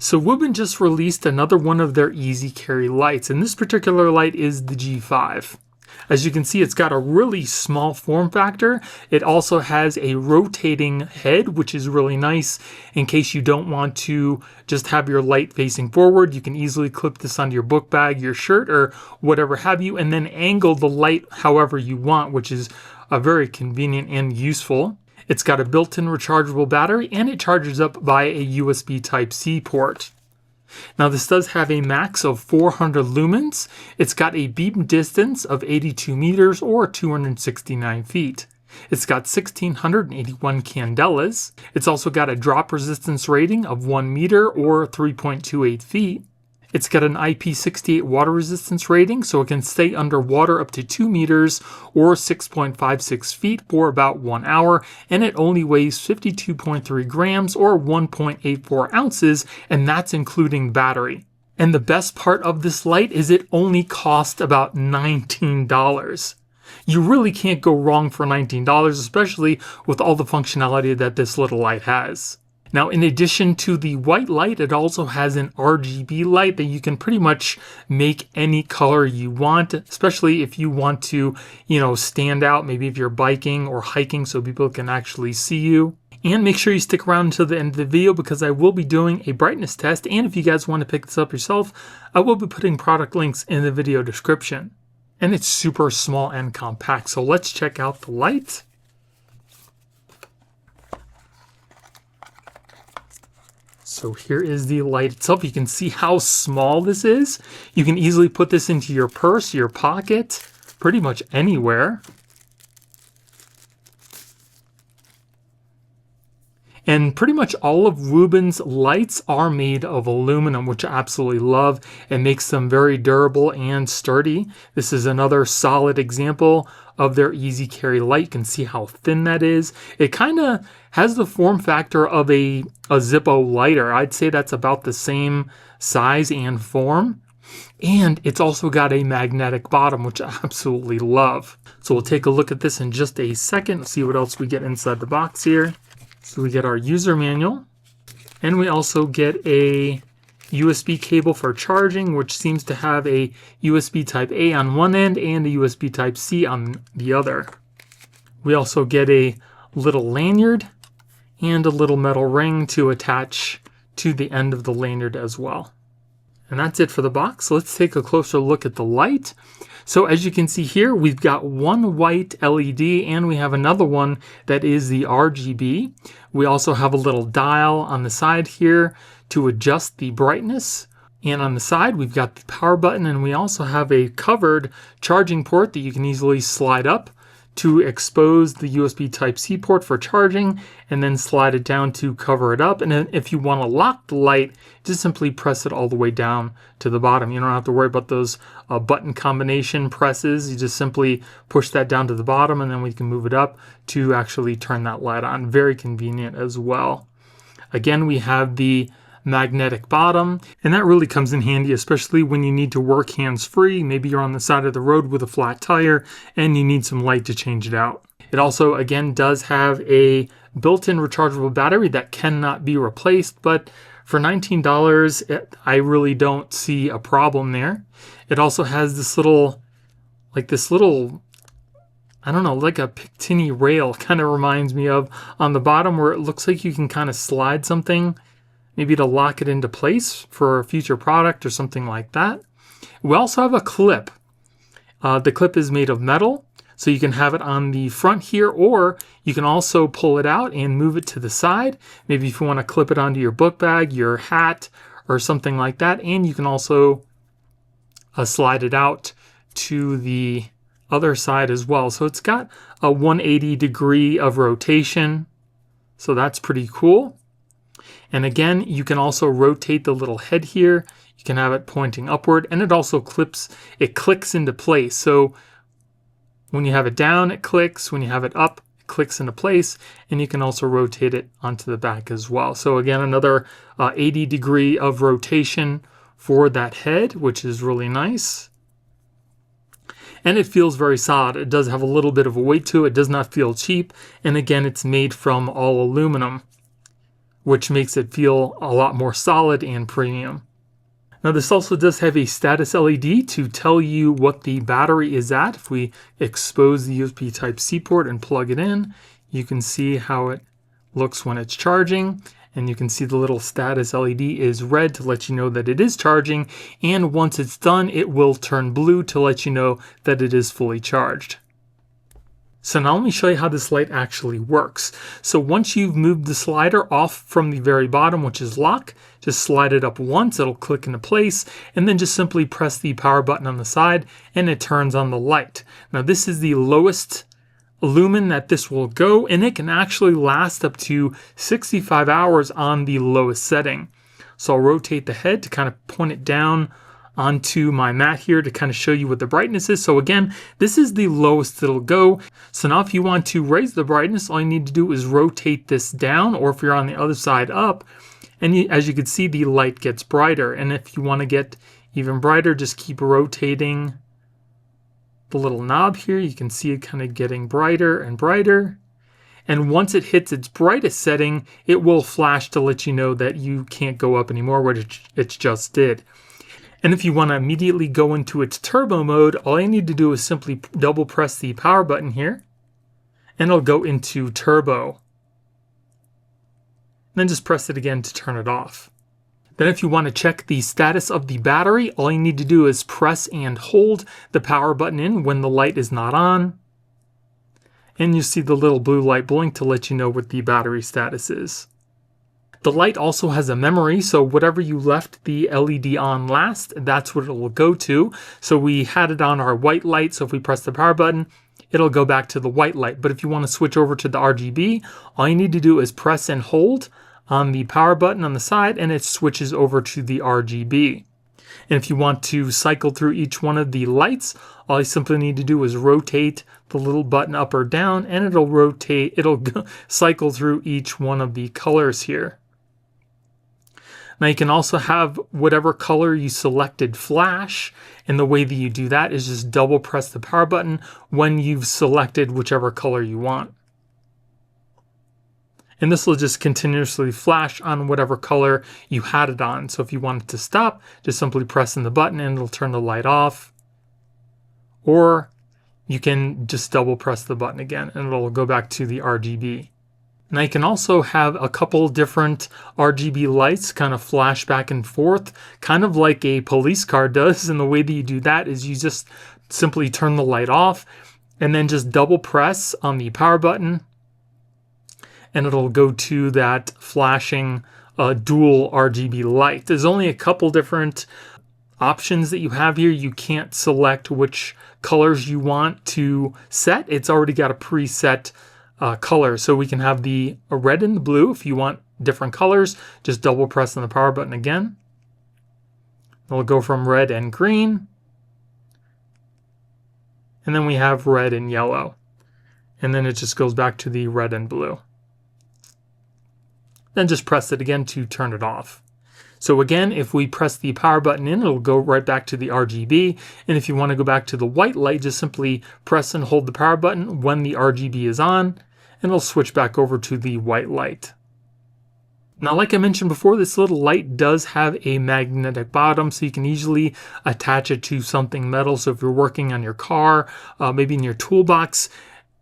So Wuben just released another one of their easy carry lights, and this particular light is the G5. As you can see, it's got a really small form factor. It also has a rotating head, which is really nice in case you don't want to just have your light facing forward. You can easily clip this onto your book bag, your shirt, or whatever have you, and then angle the light however you want, which is very convenient and useful. It's got a built-in rechargeable battery, and it charges up via a USB Type-C port. Now this does have a max of 400 lumens. It's got a beam distance of 82 meters or 269 feet. It's got 1681 candelas. It's also got a drop resistance rating of 1 meter or 3.28 feet. It's got an IP68 water resistance rating, so it can stay underwater up to 2 meters or 6.56 feet for about 1 hour, and it only weighs 52.3 grams or 1.84 ounces, and that's including battery. And the best part of this light is it only costs about $19. You really can't go wrong for $19, especially with all the functionality that this little light has. Now, in addition to the white light, it also has an RGB light that you can pretty much make any color you want, especially if you want to, stand out, maybe if you're biking or hiking so people can actually see you. And make sure you stick around until the end of the video because I will be doing a brightness test. And if you guys want to pick this up yourself, I will be putting product links in the video description. And it's super small and compact. So let's check out the light. So here is the light itself. You can see how small this is. You can easily put this into your purse, your pocket, pretty much anywhere. And pretty much all of Wuben's lights are made of aluminum, which I absolutely love. It makes them very durable and sturdy. This is another solid example of their easy carry light. You can see how thin that is. It kind of has the form factor of a Zippo lighter. I'd say that's about the same size and form. And it's also got a magnetic bottom, which I absolutely love. So we'll take a look at this in just a second, see what else we get inside the box here. So we get our user manual, and we also get a USB cable for charging, which seems to have a USB Type-A on one end and a USB Type-C on the other. We also get a little lanyard and a little metal ring to attach to the end of the lanyard as well. And that's it for the box. Let's take a closer look at the light. So as you can see here, we've got one white LED and we have another one that is the RGB. We also have a little dial on the side here to adjust the brightness. And on the side, we've got the power button, and we also have a covered charging port that you can easily slide up to expose the USB Type-C port for charging, and then slide it down to cover it up. And then if you want to lock the light, just simply press it all the way down to the bottom. You don't have to worry about those button combination presses. You just simply push that down to the bottom, and then we can move it up to actually turn that light on. Very convenient as well. Again, we have the magnetic bottom, and that really comes in handy, especially when you need to work hands-free. Maybe you're on the side of the road with a flat tire and you need some light to change it out. It also, again, does have a built-in rechargeable battery that cannot be replaced, but for $19, I really don't see a problem there. It also has this little, I don't know, like a Picatinny rail, kind of reminds me of on the bottom, where it looks like you can kind of slide something, maybe to lock it into place for a future product or something like that. We also have a clip. The clip is made of metal, so you can have it on the front here, or you can also pull it out and move it to the side. Maybe if you want to clip it onto your book bag, your hat, or something like that. And you can also slide it out to the other side as well. So it's got a 180 degree of rotation. So that's pretty cool. And again, you can also rotate the little head here. You can have it pointing upward, and it also clicks into place. So when you have it down, it clicks. When you have it up, it clicks into place, and you can also rotate it onto the back as well. So again, another 80 degree of rotation for that head, which is really nice. And it feels very solid. It does have a little bit of a weight to it. It does not feel cheap. And again, it's made from all aluminum, which makes it feel a lot more solid and premium. Now this also does have a status LED to tell you what the battery is at. If we expose the USB Type-C port and plug it in, you can see how it looks when it's charging. And you can see the little status LED is red to let you know that it is charging. And once it's done, it will turn blue to let you know that it is fully charged. So now let me show you how this light actually works. So once you've moved the slider off from the very bottom, which is lock, just slide it up once, it'll click into place, and then just simply press the power button on the side and it turns on the light. Now this is the lowest lumen that this will go, and it can actually last up to 65 hours on the lowest setting. So I'll rotate the head to kind of point it down onto my mat here to kind of show you what the brightness is. So again, this is the lowest it'll go. So now if you want to raise the brightness, all you need to do is rotate this down, or if you're on the other side up, and as you can see, the light gets brighter. And if you want to get even brighter, just keep rotating the little knob here. You can see it kind of getting brighter and brighter. And once it hits its brightest setting, it will flash to let you know that you can't go up anymore, which it just did. And if you want to immediately go into its turbo mode, all you need to do is simply double press the power button here, and it'll go into turbo. Then just press it again to turn it off. Then if you want to check the status of the battery, all you need to do is press and hold the power button in when the light is not on. And you see the little blue light blink to let you know what the battery status is. The light also has a memory, so whatever you left the LED on last, that's what it will go to. So we had it on our white light, so if we press the power button, it'll go back to the white light. But if you want to switch over to the RGB, all you need to do is press and hold on the power button on the side, and it switches over to the RGB. And if you want to cycle through each one of the lights, all you simply need to do is rotate the little button up or down, and it'll cycle through each one of the colors here. Now you can also have whatever color you selected flash, and the way that you do that is just double press the power button when you've selected whichever color you want. And this will just continuously flash on whatever color you had it on. So if you want it to stop, just simply press in the button and it'll turn the light off. Or you can just double press the button again and it'll go back to the RGB. Now you can also have a couple different RGB lights kind of flash back and forth, kind of like a police car does. And the way that you do that is you just simply turn the light off and then just double press on the power button, and it'll go to that flashing dual RGB light. There's only a couple different options that you have here. You can't select which colors you want to set. It's already got a preset color. So we can have the red and the blue. If you want different colors, just double press on the power button again. It'll go from red and green. And then we have red and yellow. And then it just goes back to the red and blue. Then just press it again to turn it off. So again, if we press the power button in, it'll go right back to the RGB. And if you want to go back to the white light, just simply press and hold the power button when the RGB is on, and it'll switch back over to the white light. Now, like I mentioned before, this little light does have a magnetic bottom, so you can easily attach it to something metal. So if you're working on your car, maybe in your toolbox,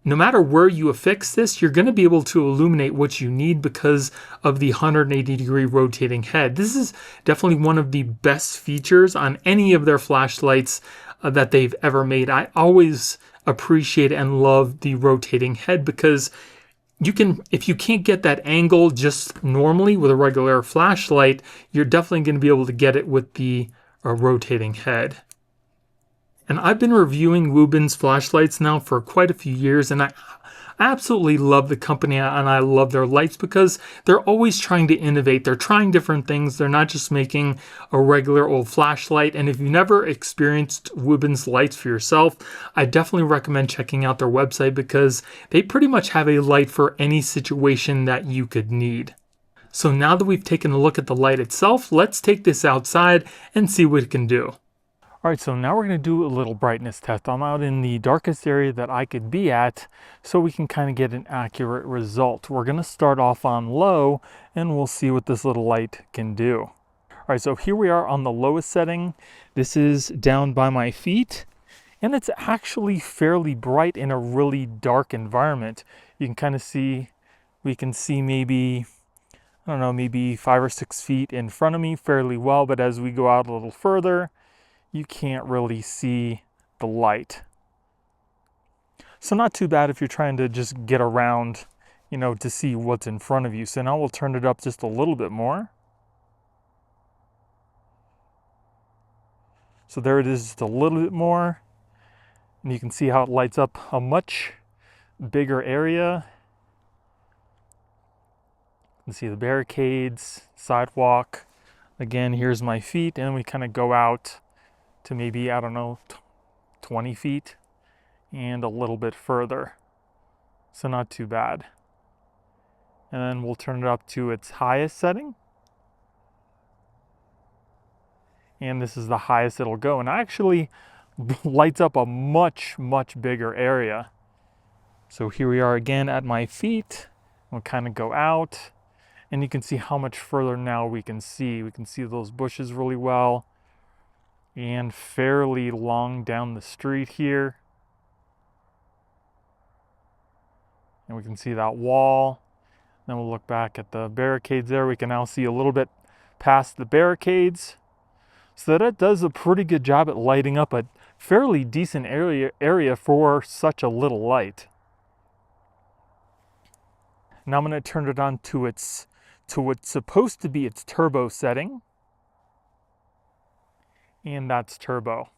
no matter where you affix this, you're going to be able to illuminate what you need because of the 180-degree rotating head. This is definitely one of the best features on any of their flashlights that they've ever made. I always appreciate and love the rotating head because you can, if you can't get that angle just normally with a regular flashlight, you're definitely going to be able to get it with the rotating head. And I've been reviewing Wuben's flashlights now for quite a few years, and I absolutely love the company and I love their lights because they're always trying to innovate. They're trying different things. They're not just making a regular old flashlight. And if you've never experienced Wuben's lights for yourself, I definitely recommend checking out their website because they pretty much have a light for any situation that you could need. So now that we've taken a look at the light itself, let's take this outside and see what it can do. All right, so now we're going to do a little brightness test. I'm out in the darkest area that I could be at so we can kind of get an accurate result. We're going to start off on low and we'll see what this little light can do. All right, so here we are on the lowest setting. This is down by my feet and it's actually fairly bright in a really dark environment. You can kind of see, we can see maybe, I don't know, maybe 5 or 6 feet in front of me fairly well, but as we go out a little further, you can't really see the light. So not too bad if you're trying to just get around, you know, to see what's in front of you. So now we'll turn it up just a little bit more. So there it is, just a little bit more. And you can see how it lights up a much bigger area. You can see the barricades, sidewalk. Again, here's my feet, and we kind of go out to maybe, I don't know, 20 feet and a little bit further. So not too bad. And then we'll turn it up to its highest setting. And this is the highest it'll go. And actually lights up a much, much bigger area. So here we are again at my feet. We'll kind of go out and you can see how much further now we can see. We can see those bushes really well. And fairly long down the street here. And we can see that wall. Then we'll look back at the barricades there. We can now see a little bit past the barricades. So that does a pretty good job at lighting up a fairly decent area for such a little light. Now I'm going to turn it on to what's supposed to be its turbo setting. And that's turbo.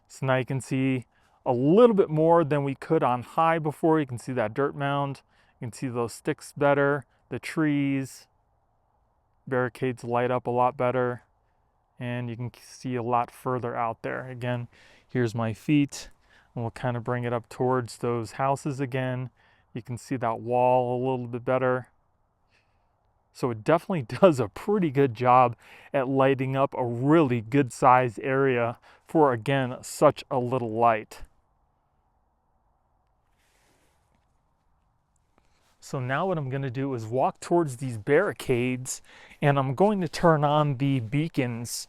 So now you can see a little bit more than we could on high before. You can see that dirt mound. You can see those sticks better, the trees, barricades light up a lot better, and you can see a lot further out there. Again, here's my feet, and we'll kind of bring it up towards those houses again. You can see that wall a little bit better. So it definitely does a pretty good job at lighting up a really good sized area for, again, such a little light. So now what I'm going to do is walk towards these barricades and I'm going to turn on the beacons,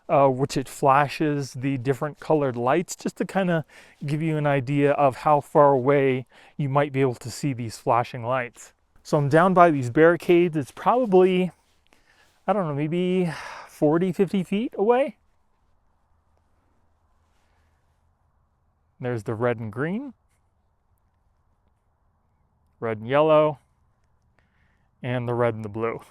which it flashes the different colored lights just to kind of give you an idea of how far away you might be able to see these flashing lights. So I'm down by these barricades. It's probably, I don't know, maybe 40, 50 feet away. There's the red and green, red and yellow, and the red and the blue.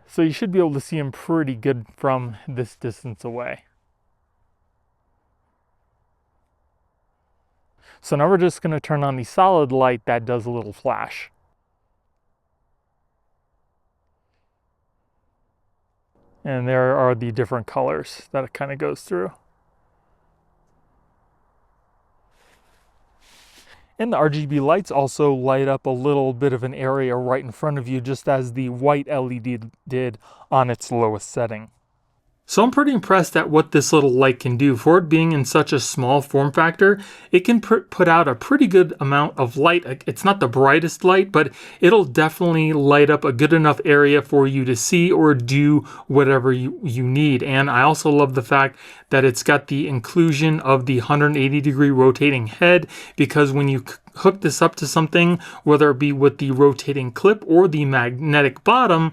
So you should be able to see them pretty good from this distance away. So now we're just going to turn on the solid light that does a little flash. And there are the different colors that it kind of goes through. And the RGB lights also light up a little bit of an area right in front of you, just as the white LED did on its lowest setting. So I'm pretty impressed at what this little light can do. For it being in such a small form factor, it can put out a pretty good amount of light. It's not the brightest light, but it'll definitely light up a good enough area for you to see or do whatever you need. And I also love the fact that it's got the inclusion of the 180-degree rotating head, because when you hook this up to something, whether it be with the rotating clip or the magnetic bottom,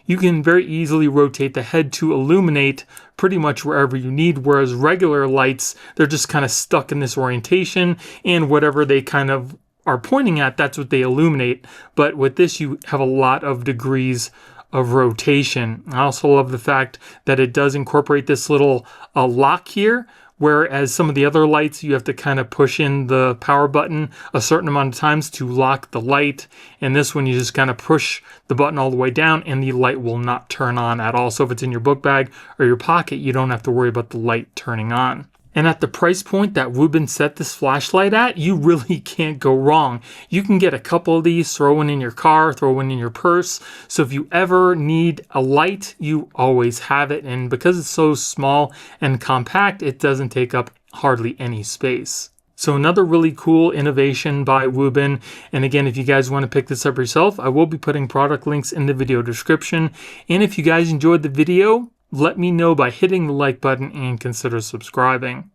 you can very easily rotate the head to illuminate pretty much wherever you need, whereas regular lights, they're just kind of stuck in this orientation, and whatever they kind of are pointing at, that's what they illuminate. But with this, you have a lot of degrees of rotation. I also love the fact that it does incorporate this little lock here, whereas some of the other lights, you have to kind of push in the power button a certain amount of times to lock the light. And this one, you just kind of push the button all the way down and the light will not turn on at all. So if it's in your book bag or your pocket, you don't have to worry about the light turning on. And at the price point that Wuben set this flashlight at, you really can't go wrong. You can get a couple of these, throw one in your car, throw one in your purse. So if you ever need a light, you always have it. And because it's so small and compact, it doesn't take up hardly any space. So another really cool innovation by Wuben. And again, if you guys want to pick this up yourself, I will be putting product links in the video description. And if you guys enjoyed the video, let me know by hitting the like button and consider subscribing.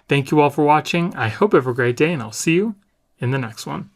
Thank you all for watching. I hope you have a great day, and I'll see you in the next one.